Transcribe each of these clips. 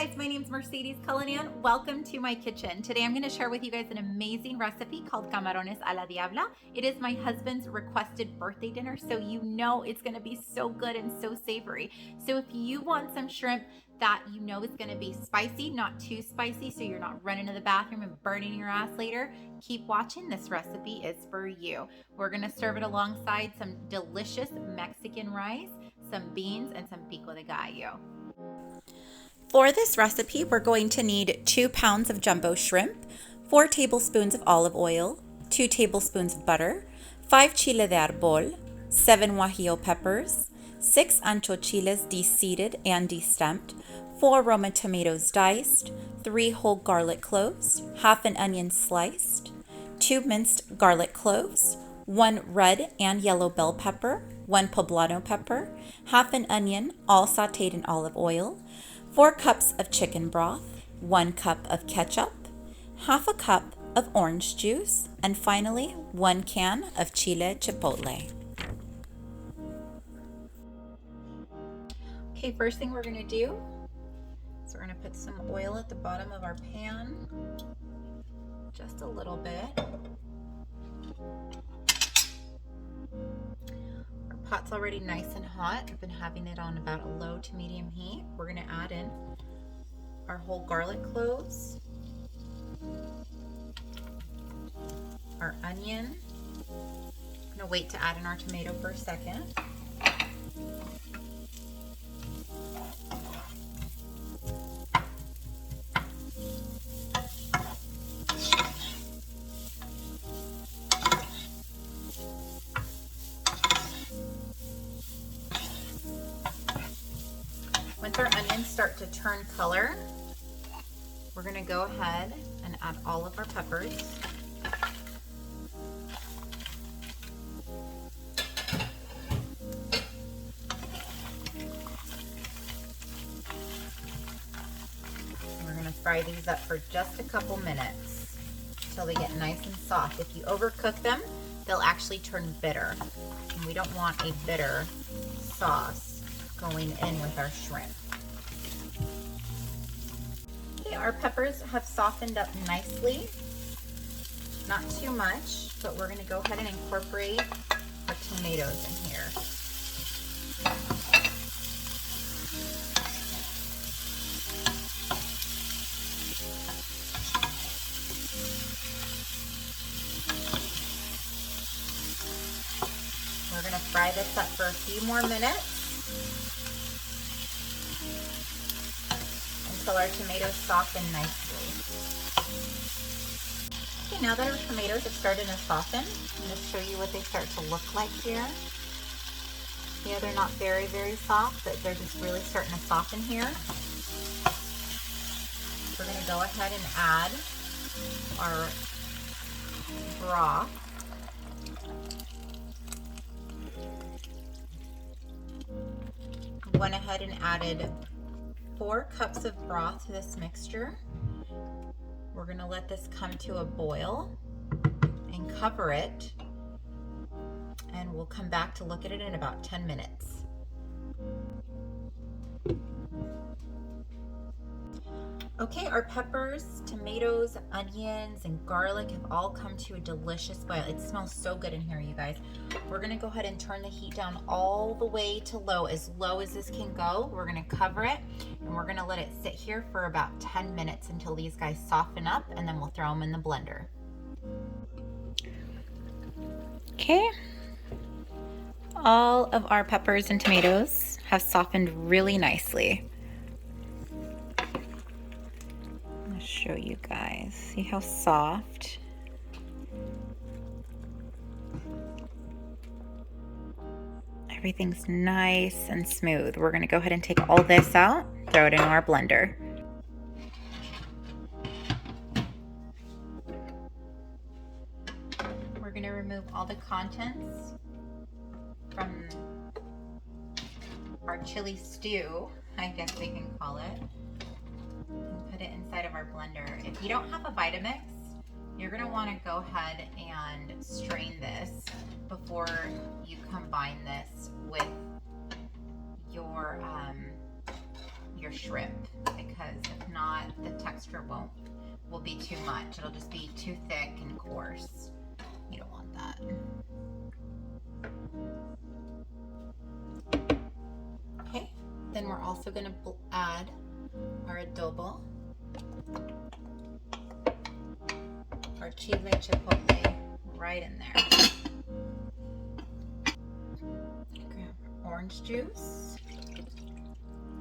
guys, my name is Mercedes Cullinan. Welcome to my kitchen. Today I'm going to share with you guys an amazing recipe called Camarones a la Diabla. It is my husband's requested birthday dinner, so you know it's going to be so good and so savory. So if you want some shrimp that you know is going to be spicy, not too spicy, so you're not running to the bathroom and burning your ass later, keep watching. This recipe is for you. We're going to serve it alongside some delicious Mexican rice, some beans, and some pico de gallo. For this recipe, we're going to need 2 pounds of jumbo shrimp, 4 tablespoons of olive oil, 2 tablespoons of butter, 5 chile de arbol, 7 guajillo peppers, 6 ancho chiles deseeded and destemmed, 4 Roma tomatoes diced, 3 whole garlic cloves, half an onion sliced, 2 minced garlic cloves, 1 red and yellow bell pepper, 1 poblano pepper, half an onion, all sautéed in olive oil, 4 cups of chicken broth, 1 cup of ketchup, half a cup of orange juice, and finally 1 can of chile chipotle. Okay, first thing we're going to do is we're going to put some oil at the bottom of our pan, just a little bit. Our pot's already nice and hot. I've been having it on about a low to medium heat. We're going to add in our whole garlic cloves, our onion. I'm going to wait to add in our tomato for a second. Once our onions start to turn color, we're going to go ahead and add all of our peppers. And we're going to fry these up for just a couple minutes until they get nice and soft. If you overcook them, they'll actually turn bitter. And we don't want a bitter sauce going in with our shrimp. Okay, our peppers have softened up nicely. Not too much, but we're going to go ahead and incorporate our tomatoes in here. We're going to fry this up for a few more minutes until our tomatoes soften nicely. Okay, now that our tomatoes have started to soften, I'm going to show you what they start to look like here. Yeah, they're not very, very soft, but they're just really starting to soften here. We're going to go ahead and add our broth. Went ahead and added 4 cups of broth to this mixture. We're going to let this come to a boil and cover it, and we'll come back to look at it in about 10 minutes. Okay, our peppers, tomatoes, onions, and garlic have all come to a delicious boil. It smells so good in here, you guys. We're gonna go ahead and turn the heat down all the way to low as this can go. We're gonna cover it, and we're gonna let it sit here for about 10 minutes until these guys soften up, and then we'll throw them in the blender. Okay, all of our peppers and tomatoes have softened really nicely. Show you guys. See how soft? Everything's nice and smooth. We're going to go ahead and take all this out, throw it in our blender. We're going to remove all the contents from our chili stew, I guess we can call it. And put it inside of our blender. If you don't have a Vitamix, you're going to want to go ahead and strain this before you combine this with your your shrimp, because if not, the texture will be too much. It'll just be too thick and coarse. You don't want that. Okay, then we're also going to add our adobo, our chile chipotle right in there. Grab orange juice,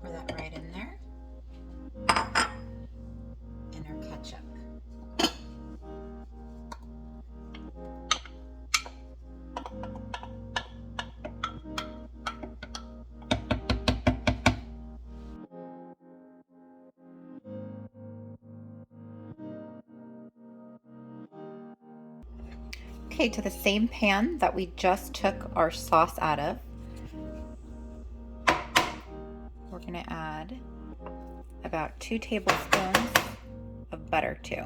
pour that right in there, and our ketchup. Okay, to the same pan that we just took our sauce out of, we're going to add about 2 tablespoons of butter too.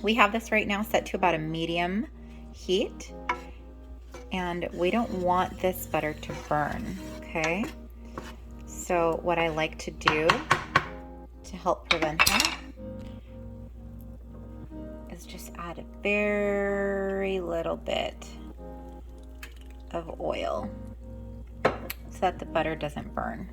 We have this right now set to about a medium heat, and we don't want this butter to burn, okay? So what I like to do to help prevent that is just add a very little bit of oil so that the butter doesn't burn.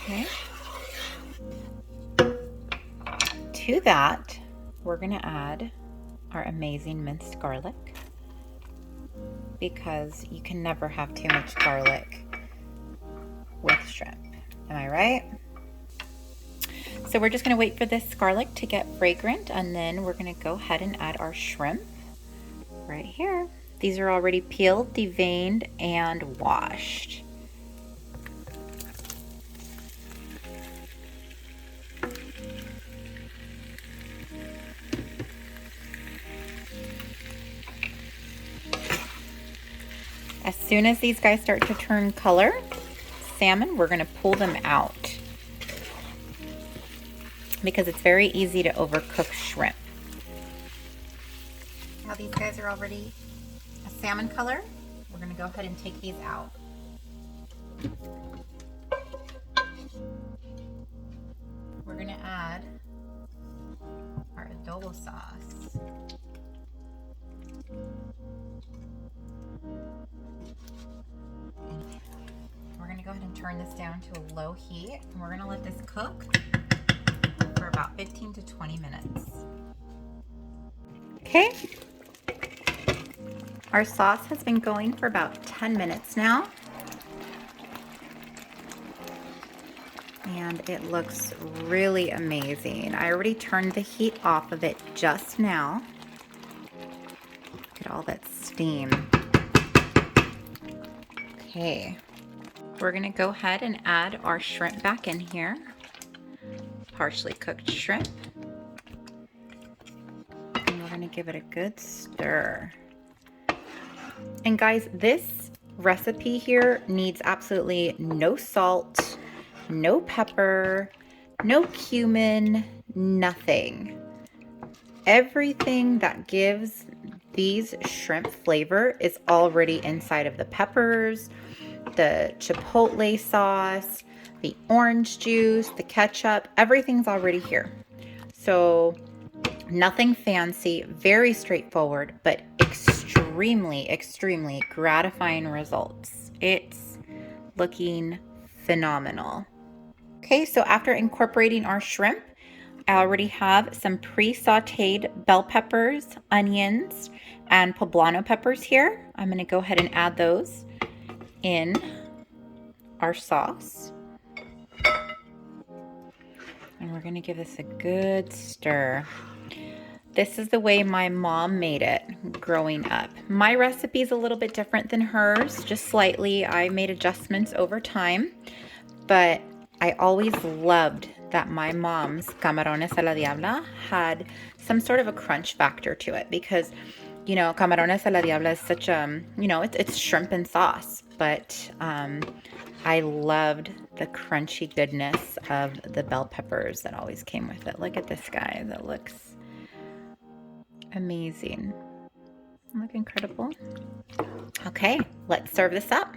Okay. To that, we're going to add our amazing minced garlic, because you can never have too much garlic with shrimp. Am I right? So we're just going to wait for this garlic to get fragrant, and then we're going to go ahead and add our shrimp right here. These are already peeled, deveined, and washed. As soon as these guys start to turn color, salmon, we're going to pull them out, because it's very easy to overcook shrimp. Now these guys are already a salmon color. We're going to go ahead and take these out. We're going to add our adobo sauce. We're going to go ahead and turn this down to a low heat, and we're going to let this cook for about 15 to 20 minutes. Okay, our sauce has been going for about 10 minutes now, and it looks really amazing. I already turned the heat off of it just now. Look at all that steam. Okay, we're gonna go ahead and add our shrimp back in here. Partially cooked shrimp. And we're gonna give it a good stir. And guys, this recipe here needs absolutely no salt, no pepper, no cumin, nothing. Everything that gives these shrimp flavor is already inside of the peppers, the chipotle sauce, the orange juice, the ketchup, everything's already here. So nothing fancy, very straightforward, but extremely, extremely gratifying results. It's looking phenomenal. Okay, so after incorporating our shrimp, I already have some pre-sauteed bell peppers, onions, and poblano peppers here. I'm going to go ahead and add those in our sauce. And we're going to give this a good stir. This is the way my mom made it growing up. My recipe is a little bit different than hers, just slightly. I made adjustments over time, but I always loved that my mom's Camarones a la Diabla had some sort of a crunch factor to it, because, you know, Camarones a la Diabla is such a, you know, it's shrimp and sauce, but I loved the crunchy goodness of the bell peppers that always came with it. Look at this guy, that looks amazing. Look incredible. Okay, let's serve this up.